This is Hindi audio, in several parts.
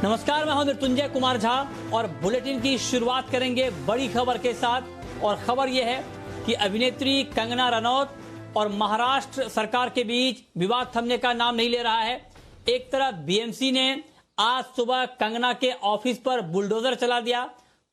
नमस्कार, मैं हूं मृत्युंजय कुमार झा और बुलेटिन की शुरुआत करेंगे बड़ी खबर के साथ। और खबर यह है कि अभिनेत्री कंगना रनौत और महाराष्ट्र सरकार के बीच विवाद थमने का नाम नहीं ले रहा है। एक तरफ बीएमसी ने आज सुबह कंगना के ऑफिस पर बुलडोजर चला दिया,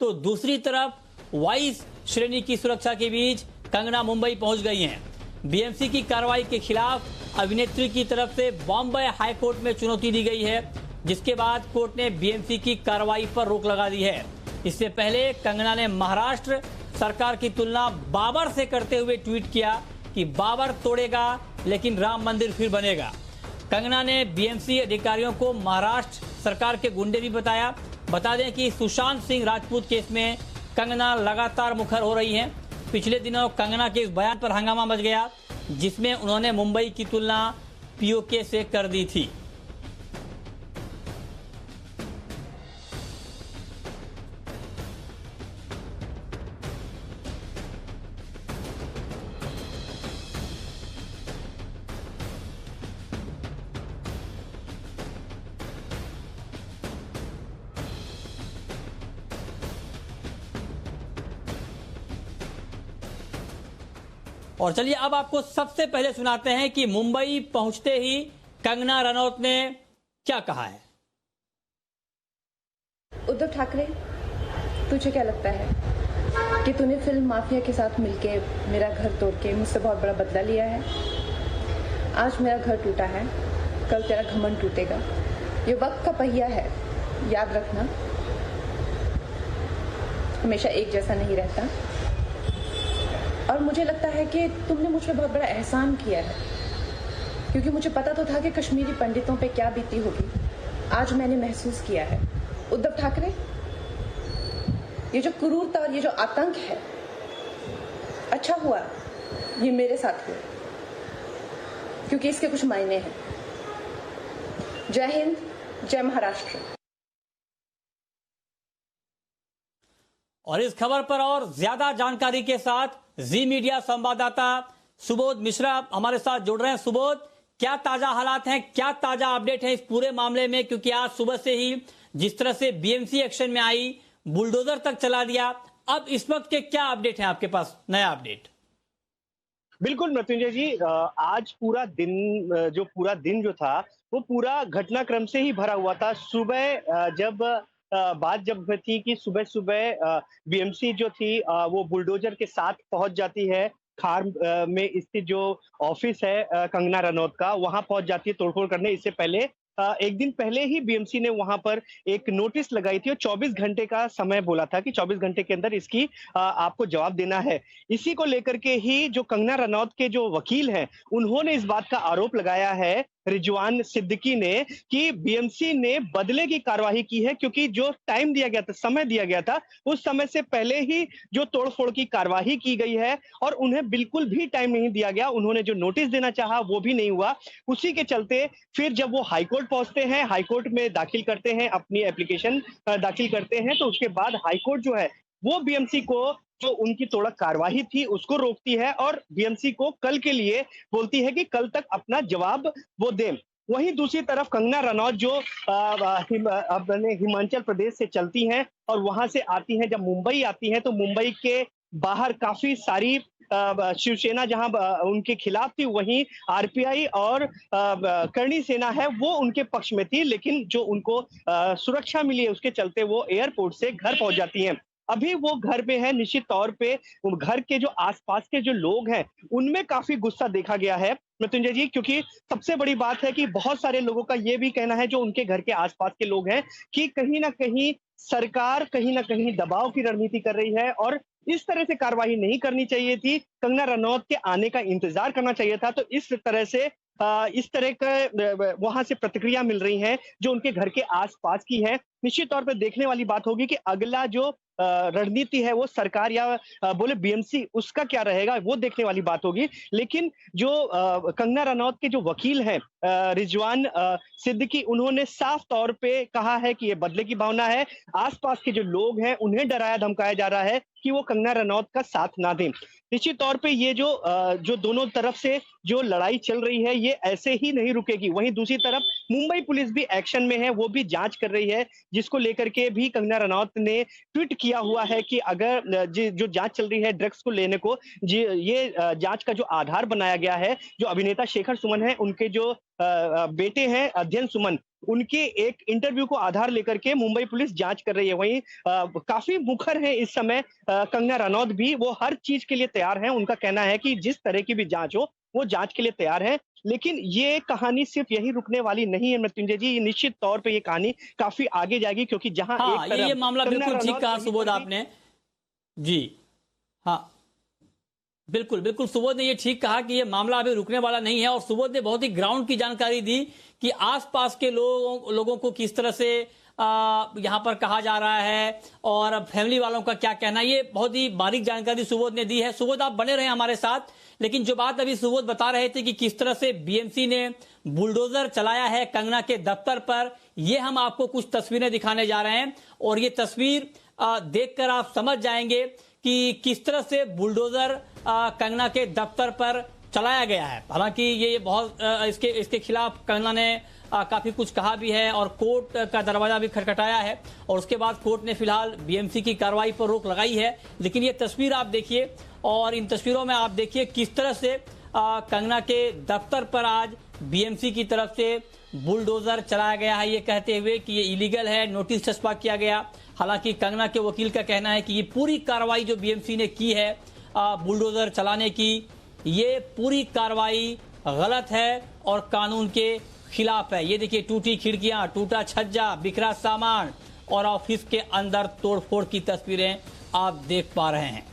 तो दूसरी तरफ वाइस श्रेणी की सुरक्षा के बीच कंगना मुंबई पहुंच गई हैं। बीएमसी की कार्रवाई के खिलाफ अभिनेत्री की तरफ से बॉम्बे हाईकोर्ट में चुनौती दी गई है, जिसके बाद कोर्ट ने बीएमसी की कार्रवाई पर रोक लगा दी है। इससे पहले कंगना ने महाराष्ट्र सरकार की तुलना बाबर से करते हुए ट्वीट किया कि बाबर तोड़ेगा लेकिन राम मंदिर फिर बनेगा। कंगना ने बीएमसी अधिकारियों को महाराष्ट्र सरकार के गुंडे भी बताया। बता दें कि सुशांत सिंह राजपूत केस में कंगना लगातार मुखर हो रही हैं। पिछले दिनों कंगना के इस बयान पर हंगामा मच गया, जिसमें उन्होंने मुंबई की तुलना पीओके से कर दी थी। और चलिए अब आपको सबसे पहले सुनाते हैं कि मुंबई पहुंचते ही कंगना रनौत ने क्या कहा है। उद्धव ठाकरे, तुझे क्या लगता है कि तूने फिल्म माफिया के साथ मिलके मेरा घर तोड़ के मुझसे बहुत बड़ा बदला लिया है? आज मेरा घर टूटा है, कल तेरा घमंड टूटेगा। ये वक्त का पहिया है, याद रखना, हमेशा एक जैसा नहीं रहता। और मुझे लगता है कि तुमने मुझ पर बहुत बड़ा एहसान किया है, क्योंकि मुझे पता तो था कि कश्मीरी पंडितों पे क्या बीती होगी। आज मैंने महसूस किया है। उद्धव ठाकरे, ये जो क्रूरता और ये जो आतंक है, अच्छा हुआ ये मेरे साथ हुआ, क्योंकि इसके कुछ मायने हैं। जय हिंद, जय महाराष्ट्र। और इस खबर पर और ज्यादा जानकारी के साथ जी मीडिया संवाददाता सुबोध मिश्रा हमारे साथ जुड़ रहे हैं। सुबोध, क्या ताजा हालात हैं, क्या ताजा अपडेट है इस पूरे मामले में? क्योंकि आज सुबह से ही जिस तरह से बीएमसी एक्शन में आई, बुलडोजर तक चला दिया, अब इस वक्त के क्या अपडेट है आपके पास, नया अपडेट? बिल्कुल मृत्युंजय जी, आज पूरा दिन जो था वो पूरा घटनाक्रम से ही भरा हुआ था। सुबह बात जब थी कि सुबह सुबह बीएमसी जो थी वो बुलडोजर के साथ पहुंच जाती है। खार में स्थित जो ऑफिस है कंगना रनौत का, वहां पहुंच जाती है तोड़फोड़ करने। इससे पहले एक दिन पहले ही बीएमसी ने वहां पर एक नोटिस लगाई थी और 24 घंटे का समय बोला था कि 24 घंटे के अंदर इसकी आपको जवाब देना है। इसी को लेकर के ही जो कंगना रनौत के जो वकील हैं, उन्होंने इस बात का आरोप लगाया है रिजवान सिद्दीकी ने कि बीएमसी ने बदले की कार्रवाई की है, क्योंकि जो टाइम दिया गया था, समय दिया गया था, उस समय से पहले ही जो तोड़फोड़ की कार्रवाई की गई है और उन्हें बिल्कुल भी टाइम नहीं दिया गया। उन्होंने जो नोटिस देना चाहा वो भी नहीं हुआ। उसी के चलते फिर जब वो हाईकोर्ट पहुंचते हैं, हाईकोर्ट में दाखिल करते हैं, अपनी एप्लीकेशन दाखिल करते हैं, तो उसके बाद हाईकोर्ट जो है वो बीएमसी को जो उनकी तोड़क कार्यवाही थी उसको रोकती है और बीएमसी को कल के लिए बोलती है कि कल तक अपना जवाब वो दें। वहीं दूसरी तरफ कंगना रनौत जो अपने हिमाचल प्रदेश से चलती हैं और वहां से आती हैं, जब मुंबई आती हैं तो मुंबई के बाहर काफी सारी शिवसेना जहां उनके खिलाफ थी, वहीं आरपीआई और करणी सेना है वो उनके पक्ष में थी। लेकिन जो उनको सुरक्षा मिली है उसके चलते वो एयरपोर्ट से घर पहुंच जाती हैं। अभी वो घर में है। निश्चित तौर पे घर के जो आसपास के जो लोग हैं उनमें काफी गुस्सा देखा गया है मृत्युंजय जी, क्योंकि सबसे बड़ी बात है कि बहुत सारे लोगों का ये भी कहना है, जो उनके घर के आसपास के लोग हैं, कि कहीं ना कहीं सरकार कहीं ना कहीं दबाव की रणनीति कर रही है और इस तरह से कार्रवाई नहीं करनी चाहिए थी। कंगना रनौत के आने का इंतजार करना चाहिए था। तो इस तरह से इस तरह का वहां से प्रतिक्रिया मिल रही है जो उनके घर के आसपास की है। निश्चित तौर पर देखने वाली बात होगी कि अगला जो रणनीति है वो सरकार या बोले बीएमसी, उसका क्या रहेगा, वो देखने वाली बात होगी। लेकिन जो कंगना रनौत के जो वकील हैं रिजवान सिद्दीकी, उन्होंने साफ तौर पे कहा है कि ये बदले की भावना है। आसपास के जो लोग हैं उन्हें डराया धमकाया जा रहा है कि वो कंगना रनौत का साथ ना दें। निश्चित तौर पे ये जो दोनों तरफ से जो लड़ाई चल रही है, ये ऐसे ही नहीं रुकेगी। वहीं दूसरी तरफ मुंबई पुलिस भी एक्शन में है, वो भी जांच कर रही है, जिसको लेकर के भी कंगना रनौत ने ट्वीट किया हुआ है कि अगर जो जांच चल रही है ड्रग्स को लेने को, ये जांच का जो आधार बनाया गया है, जो अभिनेता शेखर सुमन है, उनके जो बेटे हैं अध्ययन सुमन, उनके एक इंटरव्यू को आधार लेकर के मुंबई पुलिस जांच कर रही है। वहीं काफी मुखर है इस समय कंगना रनौत भी, वो हर चीज के लिए तैयार हैं। उनका कहना है कि जिस तरह की भी जांच हो, वो जांच के लिए तैयार है। लेकिन ये कहानी सिर्फ यही रुकने वाली नहीं है मृत्युंजय जी, निश्चित तौर पे ये कहानी काफी आगे जाएगी, क्योंकि जहां हाँ, एक तरफ ये मामला बिल्कुल ठीक कहा सुबोध आपने। जी हाँ, बिल्कुल बिल्कुल सुबोध ने ये ठीक कहा कि ये मामला अभी रुकने वाला नहीं है। और सुबोध ने बहुत ही ग्राउंड की जानकारी दी कि आसपास के लोगों को किस तरह से यहाँ पर कहा जा रहा है और फैमिली वालों का क्या कहना है। ये बहुत ही बारीक जानकारी सुबोध ने दी है। सुबोध, आप बने रहे हमारे साथ, लेकिन जो बात अभी सुबोध बता रहे थे कि किस तरह से बीएमसी ने बुलडोजर चलाया है कंगना के दफ्तर पर, ये हम आपको कुछ तस्वीरें दिखाने जा रहे हैं। और ये तस्वीर देखकर आप समझ जाएंगे कि किस तरह से बुलडोजर कंगना के दफ्तर पर चलाया गया है। हालांकि ये बहुत इसके खिलाफ कंगना ने काफी कुछ कहा भी है और कोर्ट का दरवाजा भी खटखटाया है। और उसके बाद कोर्ट ने फिलहाल बीएमसी की कार्रवाई पर रोक लगाई है। लेकिन ये तस्वीर आप देखिए, और इन तस्वीरों में आप देखिए किस तरह से कंगना के दफ्तर पर आज बीएमसी की तरफ से बुलडोजर चलाया गया है, ये कहते हुए कि ये इलीगल है, नोटिस चस्पा किया गया। हालांकि कंगना के वकील का कहना है कि ये पूरी कार्रवाई जो बीएमसी ने की है बुलडोजर चलाने की, ये पूरी कार्रवाई गलत है और कानून के खिलाफ है। ये देखिए, टूटी खिड़कियां, टूटा छज्जा, बिखरा सामान और ऑफिस के अंदर तोड़फोड़ की तस्वीरें आप देख पा रहे हैं।